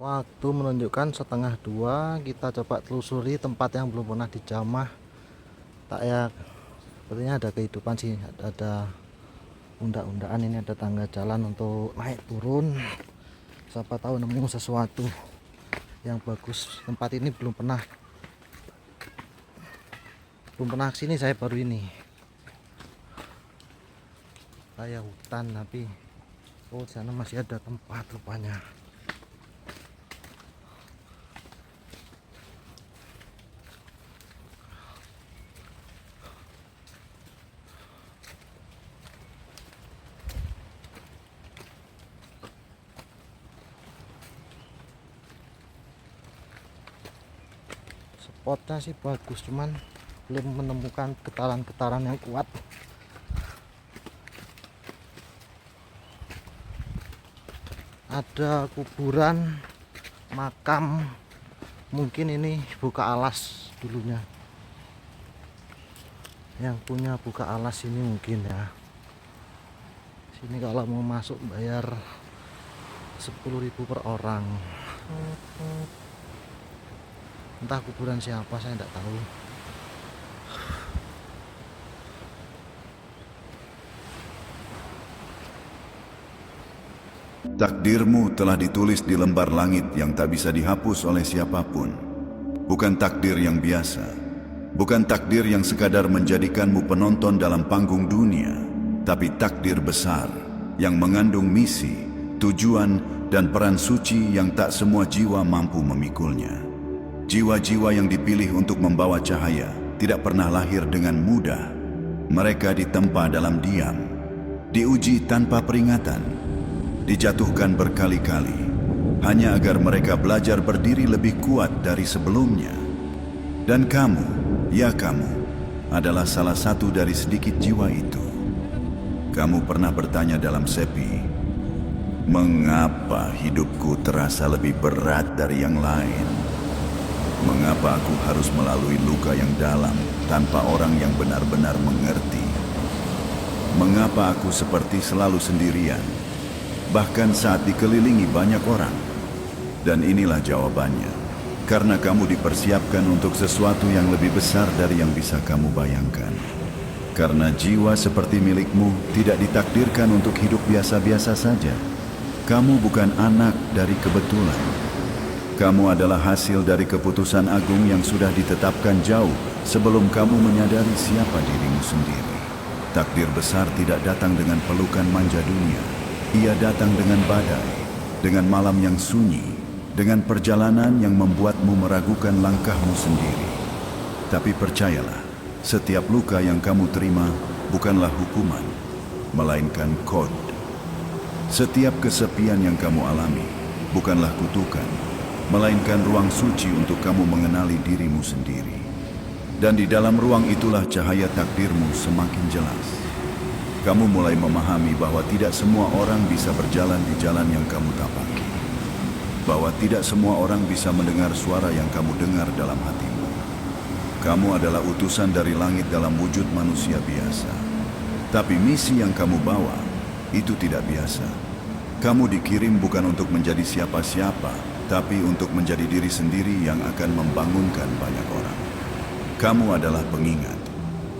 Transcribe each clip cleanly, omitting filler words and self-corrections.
Waktu menunjukkan setengah dua. Kita coba telusuri tempat yang belum pernah dijamah. Tak ya, sepertinya ada kehidupan sih. Ada unda-undaan, ini ada tangga jalan untuk naik turun. Siapa tahu nemu sesuatu yang bagus. Tempat ini belum pernah kesini, saya baru ini. Kayak hutan, tapi oh sana masih ada tempat rupanya. Spotnya sih bagus, cuman belum menemukan getaran-getaran yang kuat. Ada kuburan, makam, mungkin ini buka alas dulunya. Yang punya buka alas ini mungkin ya. Sini kalau mau masuk bayar 10.000 per orang. Entah kuburan siapa, saya tidak tahu. Takdirmu telah ditulis di lembar langit yang tak bisa dihapus oleh siapapun. Bukan takdir yang biasa, bukan takdir yang sekadar menjadikanmu penonton dalam panggung dunia, tapi takdir besar yang mengandung misi, tujuan, dan peran suci yang tak semua jiwa mampu memikulnya. Jiwa-jiwa yang dipilih untuk membawa cahaya tidak pernah lahir dengan mudah. Mereka ditempa dalam diam, diuji tanpa peringatan, dijatuhkan berkali-kali, hanya agar mereka belajar berdiri lebih kuat dari sebelumnya. Dan kamu, ya kamu, adalah salah satu dari sedikit jiwa itu. Kamu pernah bertanya dalam sepi, mengapa hidupku terasa lebih berat dari yang lain? Mengapa aku harus melalui luka yang dalam tanpa orang yang benar-benar mengerti? Mengapa aku seperti selalu sendirian, bahkan saat dikelilingi banyak orang? Dan inilah jawabannya. Karena kamu dipersiapkan untuk sesuatu yang lebih besar dari yang bisa kamu bayangkan. Karena jiwa seperti milikmu tidak ditakdirkan untuk hidup biasa-biasa saja. Kamu bukan anak dari kebetulan. Kamu adalah hasil dari keputusan agung yang sudah ditetapkan jauh sebelum kamu menyadari siapa dirimu sendiri. Takdir besar tidak datang dengan pelukan manja dunia. Ia datang dengan badai, dengan malam yang sunyi, dengan perjalanan yang membuatmu meragukan langkahmu sendiri. Tapi percayalah, setiap luka yang kamu terima bukanlah hukuman, melainkan kod. Setiap kesepian yang kamu alami bukanlah kutukan, melainkan ruang suci untuk kamu mengenali dirimu sendiri. Dan di dalam ruang itulah cahaya takdirmu semakin jelas. Kamu mulai memahami bahwa tidak semua orang bisa berjalan di jalan yang kamu tapaki. Bahwa tidak semua orang bisa mendengar suara yang kamu dengar dalam hatimu. Kamu adalah utusan dari langit dalam wujud manusia biasa. Tapi misi yang kamu bawa, itu tidak biasa. Kamu dikirim bukan untuk menjadi siapa-siapa, tapi untuk menjadi diri sendiri yang akan membangunkan banyak orang. Kamu adalah pengingat.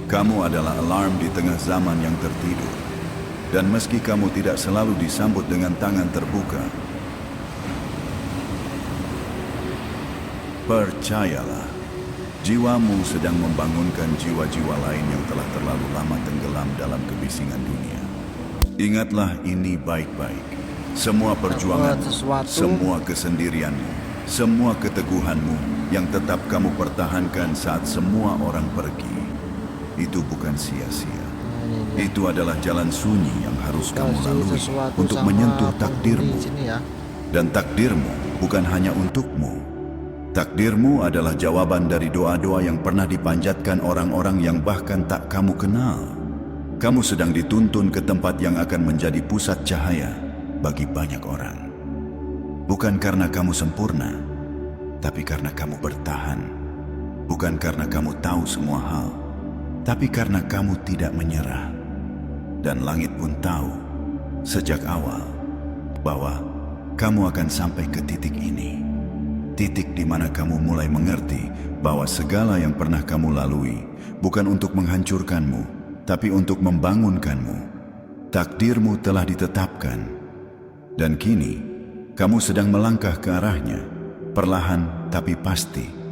Kamu adalah alarm di tengah zaman yang tertidur. Dan meski kamu tidak selalu disambut dengan tangan terbuka, percayalah, jiwamu sedang membangunkan jiwa-jiwa lain yang telah terlalu lama tenggelam dalam kebisingan dunia. Ingatlah ini baik-baik. Semua perjuangan, semua kesendirianmu, semua keteguhanmu yang tetap kamu pertahankan saat semua orang pergi, itu bukan sia-sia. Itu adalah jalan sunyi yang harus kamu lalui untuk menyentuh takdirmu. Dan takdirmu bukan hanya untukmu. Takdirmu adalah jawaban dari doa-doa yang pernah dipanjatkan orang-orang yang bahkan tak kamu kenal. Kamu sedang dituntun ke tempat yang akan menjadi pusat cahaya bagi banyak orang. Bukan karena kamu sempurna, tapi karena kamu bertahan. Bukan karena kamu tahu semua hal, tapi karena kamu tidak menyerah. Dan langit pun tahu sejak awal bahwa kamu akan sampai ke titik ini. Titik di mana kamu mulai mengerti bahwa segala yang pernah kamu lalui bukan untuk menghancurkanmu, tapi untuk membangunkanmu. Takdirmu telah ditetapkan, dan kini kamu sedang melangkah ke arahnya, perlahan tapi pasti.